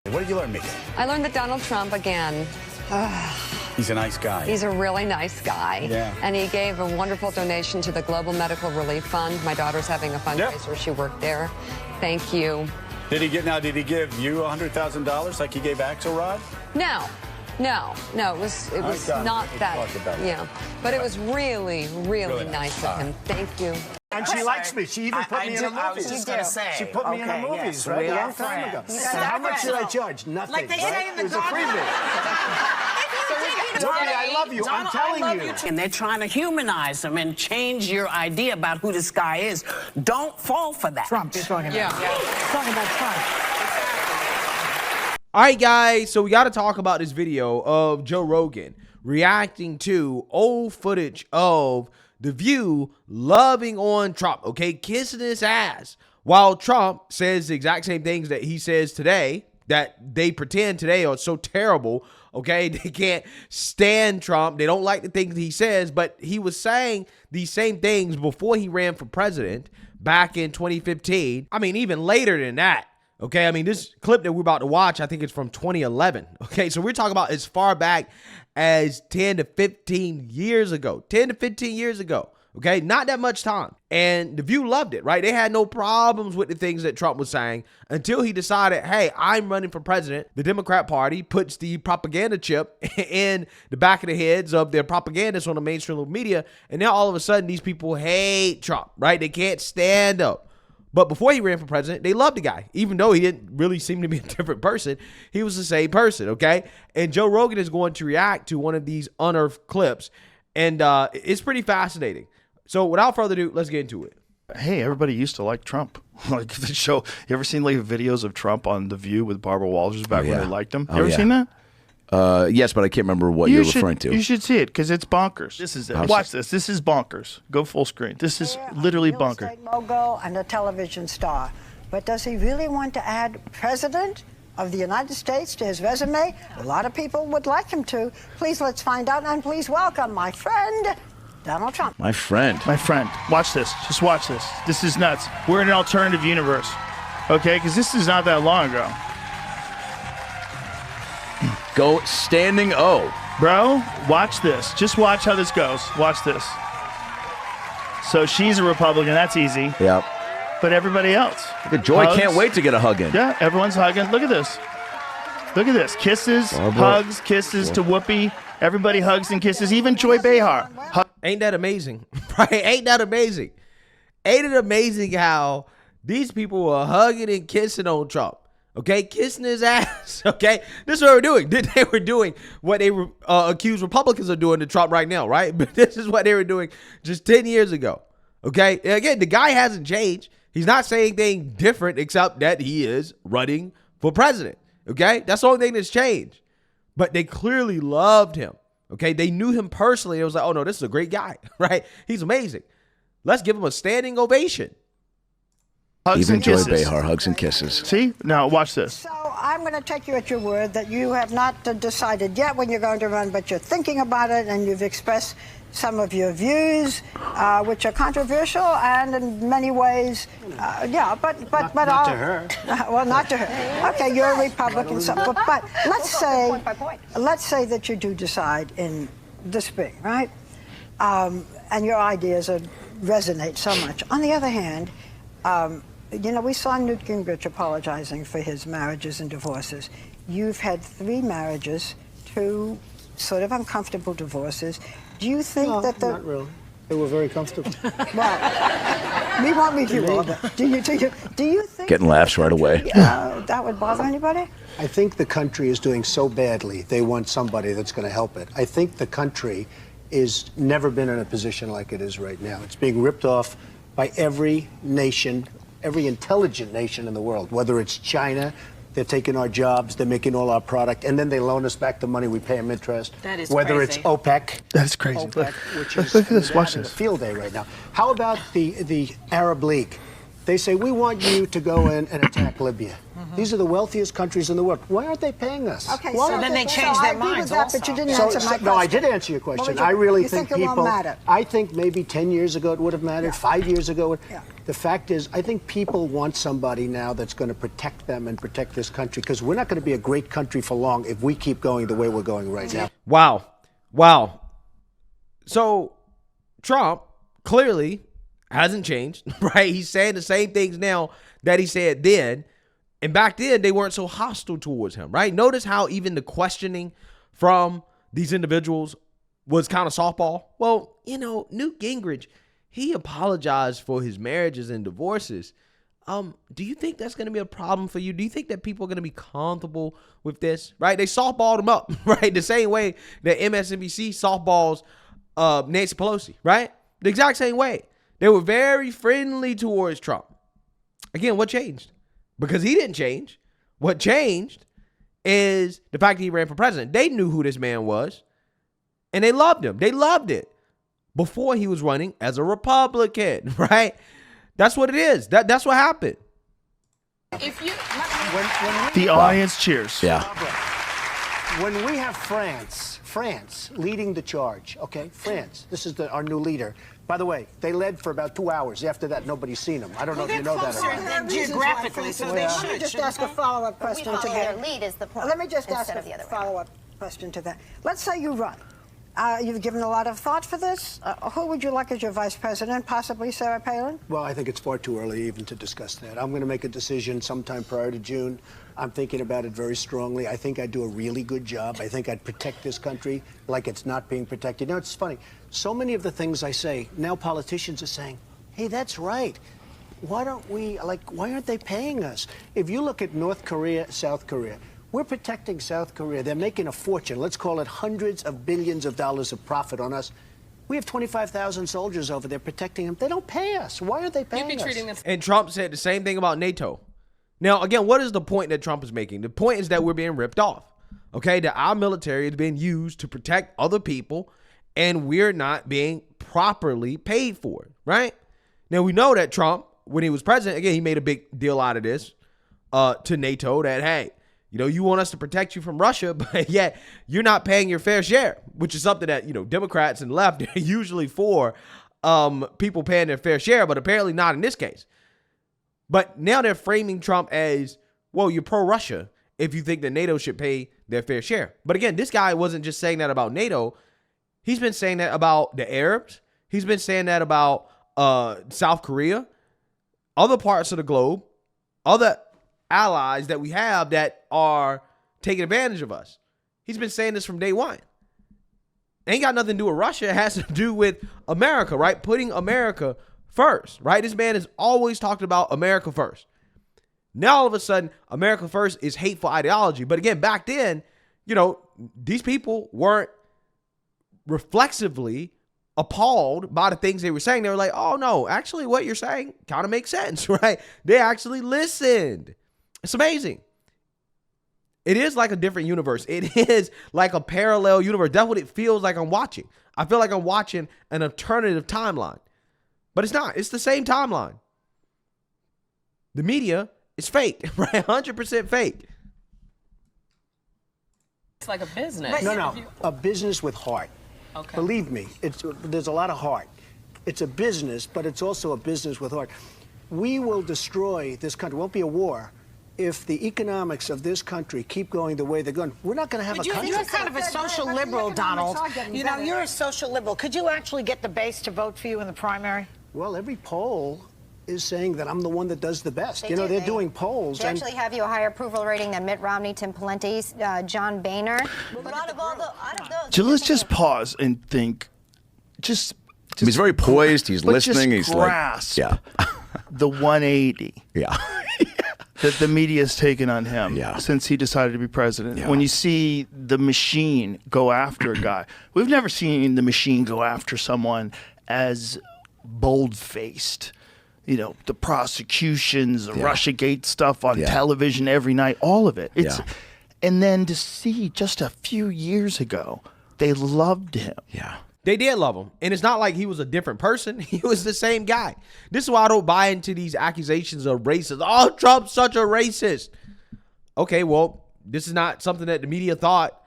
What did you learn, Mika? I learned that Donald Trump, again, He's a nice guy. he's a really nice guy. Yeah. And he gave a wonderful donation to the Global Medical Relief Fund. My daughter's having a fundraiser. She worked there. Thank you. Did he give you $100,000 like he gave Axelrod? No. It was not that. Yeah. But it was really, really nice of him. Thank you. And she likes me. She even put me in a movie. I was just going to say. She put me in the movies, right? A long time ago. And how much did I charge? Nothing. Like they say in the It was a freebie. Tony, I love you. I'm telling you. And they're trying to humanize him and change your idea about who this guy is. Don't fall for that. Trump, you're talking about. Yeah. Talking about Trump. All right, guys, so we got to talk about this video of Joe Rogan reacting to old footage of The View loving on Trump, okay, kissing his ass, while Trump says the exact same things that he says today, that they pretend today are so terrible, okay? They can't stand Trump. They don't like the things he says, but he was saying these same things before he ran for president back in 2015. I mean, even later than that. Okay, I mean, this clip that we're about to watch, I think it's from 2011. Okay, so we're talking about as far back as 10 to 15 years ago. 10 to 15 years ago. Okay, not that much time. And The View loved it, right? They had no problems with the things that Trump was saying until he decided, hey, I'm running for president. The Democrat Party puts the propaganda chip in the back of the heads of their propagandists on the mainstream media. And now all of a sudden, these people hate Trump, right? They can't stand up. But before he ran for president, they loved the guy. Even though he didn't really seem to be a different person, he was the same person, okay? And Joe Rogan is going to react to one of these unearthed clips, and it's pretty fascinating. So without further ado, let's get into it. Hey, everybody used to like Trump. Like the show, you ever seen like videos of Trump on The View with Barbara Walters back when they liked him? You ever seen that? Yes, but I can't remember what you're referring to. You should see it because it's bonkers. This is it. Watch this. This is bonkers. Go full screen. This is literally bonkers. A real estate mogul and a television star. But does he really want to add president of the United States to his resume? A lot of people would like him to. Please, let's find out, and please welcome my friend, Donald Trump. My friend. My friend. Watch this. Just watch this. This is nuts. We're in an alternative universe. Okay? Because this is not that long ago. Go standing O. Bro, watch this. Just watch how this goes. Watch this. So she's a Republican. That's easy. Yep. But everybody else. Look at Joy. Can't wait to get a hug in. Yeah, everyone's hugging. Look at this. Look at this. Kisses, hugs, kisses to Whoopi. Everybody hugs and kisses. Even Joy Behar. Ain't that amazing? Right? Ain't that amazing? Ain't it amazing how these people are hugging and kissing on Trump? Okay, kissing his ass. Okay, this is what we're doing. They were doing what they accused Republicans of doing to Trump right now, right? But this is what they were doing just 10 years ago. Okay, and again, the guy hasn't changed. He's not saying anything different except that he is running for president. Okay, that's the only thing that's changed. But they clearly loved him. Okay, they knew him personally. It was like, oh no, this is a great guy, right? He's amazing. Let's give him a standing ovation. Hugs Even Joy kisses. Behar, hugs and kisses. See? Now, watch this. So I'm going to take you at your word that you have not decided yet when you're going to run, but you're thinking about it, and you've expressed some of your views, which are controversial and in many ways, but not to her. Well, not to her. Okay, you're a Republican, so, but let's say that you do decide in the spring, right? And your ideas resonate so much. On the other hand, you know, we saw Newt Gingrich apologizing for his marriages and divorces. You've had 3 marriages, 2 sort of uncomfortable divorces. Do you think that not really. They were very comfortable. Well, we won't leave you all. Do you think Getting laughs right away. that would bother anybody? I think the country is doing so badly, they want somebody that's going to help it. I think the country is never been in a position like it is right now. It's being ripped off by every nation, every intelligent nation in the world, whether it's China. They're taking our jobs, they're making all our product, and then they loan us back the money, we pay them interest. That is Whether crazy. it's OPEC. That's crazy. OPEC, which is Look at this. Watch having this. a field day right now. How about the Arab League? They say, we want you to go in and attack Libya. These are the wealthiest countries in the world. Why aren't they paying us? Okay, Why so aren't then they they change I their agree with minds that, also. but you didn't answer my question. No, I did answer your question. I really think it won't people. matter? I think maybe 10 years ago it would have mattered. 5 years ago. Yeah. The fact is, I think people want somebody now that's going to protect them and protect this country, because we're not going to be a great country for long if we keep going the way we're going right now. Wow. So Trump clearly hasn't changed, right? He's saying the same things now that he said then. And back then, they weren't so hostile towards him, right? Notice how even the questioning from these individuals was kind of softball. Well, Newt Gingrich, he apologized for his marriages and divorces. Do you think that's going to be a problem for you? Do you think that people are going to be comfortable with this, right? They softballed him up, right? The same way that MSNBC softballs Nancy Pelosi, right? The exact same way. They were very friendly towards Trump. Again, what changed? Because he didn't change. What changed is the fact that he ran for president. They knew who this man was, and they loved him. They loved it before he was running as a Republican, right? That's what it is. That's what happened. The audience cheers. Yeah. When we have France leading the charge, okay? France, this is our new leader. By the way, they led for about 2 hours. After that, nobody's seen them. I don't know if you know that or not. Geographically, so they should. Let me just ask a follow-up question to Their that. lead is the point. Let me just ask instead a of the other way. follow-up question to that. Let's say you run. You've given a lot of thought for this. Who would you like as your vice president? Possibly Sarah Palin? Well, I think it's far too early even to discuss that. I'm going to make a decision sometime prior to June. I'm thinking about it very strongly. I think I'd do a really good job. I think I'd protect this country like it's not being protected. It's funny. So many of the things I say, now politicians are saying, hey, that's right. Why aren't they paying us? If you look at North Korea, South Korea, we're protecting South Korea. They're making a fortune. Let's call it hundreds of billions of dollars of profit on us. We have 25,000 soldiers over there protecting them. They don't pay us. Why aren't they paying us? And Trump said the same thing about NATO. Now, again, what is the point that Trump is making? The point is that we're being ripped off, okay? That our military is being used to protect other people, and we're not being properly paid for it, right? Now, we know that Trump, when he was president, again, he made a big deal out of this to NATO that, hey, you want us to protect you from Russia, but yet you're not paying your fair share, which is something that, Democrats and left are usually for people paying their fair share, but apparently not in this case. But now they're framing Trump as, well, you're pro-Russia if you think that NATO should pay their fair share. But again, this guy wasn't just saying that about NATO. He's been saying that about the Arabs. He's been saying that about South Korea, other parts of the globe, other allies that we have that are taking advantage of us. He's been saying this from day one. Ain't got nothing to do with Russia. It has to do with America, right? Putting America first, right? This man has always talked about America first. Now, all of a sudden, America first is hateful ideology. But again, back then, these people weren't reflexively appalled by the things they were saying. They were like, oh, no, actually, what you're saying kind of makes sense, right? They actually listened. It's amazing. It is like a different universe. It is like a parallel universe. That's what it feels like I'm watching. I feel like I'm watching an alternative timeline. But it's not. It's the same timeline. The media is fake, right? 100% fake. It's like a business. No. A business with heart. Okay. Believe me, there's a lot of heart. It's a business, but it's also a business with heart. We will destroy this country. It won't be a war if the economics of this country keep going the way they're going. We're not going to have a country. You're kind of a social liberal, Donald. You're a social liberal. Could you actually get the base to vote for you in the primary? Well, every poll is saying that I'm the one that does the best. They're doing polls. They actually have you a higher approval rating than Mitt Romney, Tim Pawlenty, John Boehner. But out of those, Let's just pause and think. He's very poised. He's listening. He's grasp yeah. The 180. Yeah. That the media's taken on him since he decided to be president. Yeah. When you see the machine go after a guy, we've never seen the machine go after someone as bold-faced. The prosecutions, the Russiagate stuff on television every night, all of it. And then to see just a few years ago, they loved him. Yeah. They did love him. And it's not like he was a different person. He was the same guy. This is why I don't buy into these accusations of racist. Oh, Trump's such a racist. okay, well, this is not something that the media thought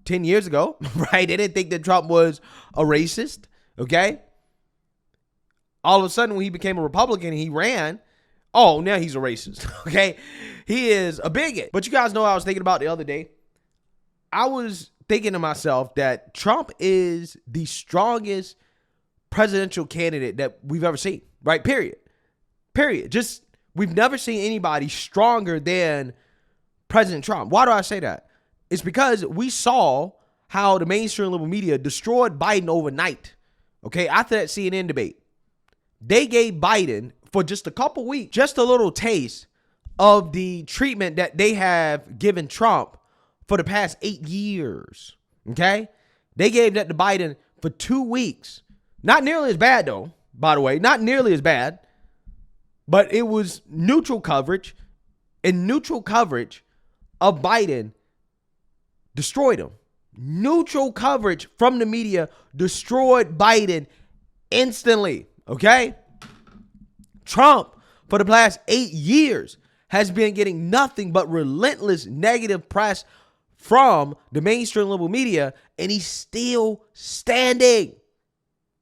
10 years ago, right? They didn't think that Trump was a racist, okay? All of a sudden, when he became a Republican and he ran, oh, now he's a racist, okay? He is a bigot. But you guys know what I was thinking about the other day? I was thinking to myself that Trump is the strongest presidential candidate that we've ever seen, right? Period. Just, we've never seen anybody stronger than President Trump. Why do I say that? It's because we saw how the mainstream liberal media destroyed Biden overnight, okay? After that CNN debate, they gave Biden, for just a couple weeks, just a little taste of the treatment that they have given Trump for the past 8 years, okay? They gave that to Biden for 2 weeks. Not nearly as bad, though, by the way. Not nearly as bad. But it was neutral coverage, and neutral coverage of Biden destroyed him. Neutral coverage from the media destroyed Biden instantly, okay? Trump, for the past 8 years, has been getting nothing but relentless negative press from the mainstream liberal media, and he's still standing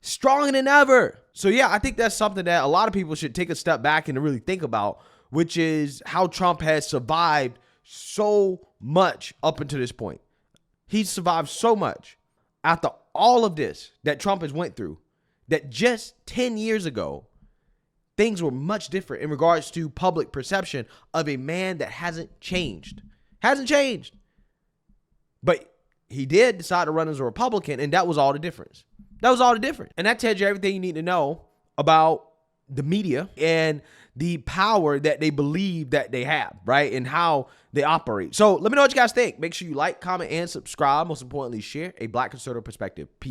stronger than ever. So yeah, I think that's something that a lot of people should take a step back and really think about, which is how Trump has survived so much up until this point. He's survived so much after all of this that Trump has went through, that just 10 years ago, things were much different in regards to public perception of a man that hasn't changed. Hasn't changed. But he did decide to run as a Republican, and that was all the difference. That was all the difference. And that tells you everything you need to know about the media and the power that they believe that they have, right? And how they operate. So let me know what you guys think. Make sure you like, comment, and subscribe. Most importantly, share a Black conservative perspective. Peace.